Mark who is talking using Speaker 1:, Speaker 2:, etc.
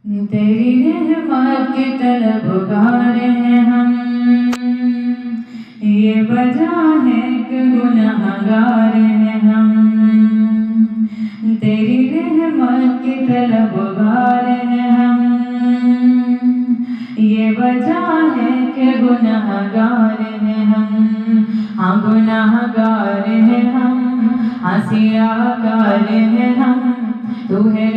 Speaker 1: तेरी रहमत के तलबगार हैं हम, ये वजह है कि गुनहगार हैं हम। तेरी रहमत के तलबगार हैं हम, ये वजह है कि गुनहगार हैं हम। हाँ गुनहगार हैं हम, हाँ सियाकार हैं हम, तू है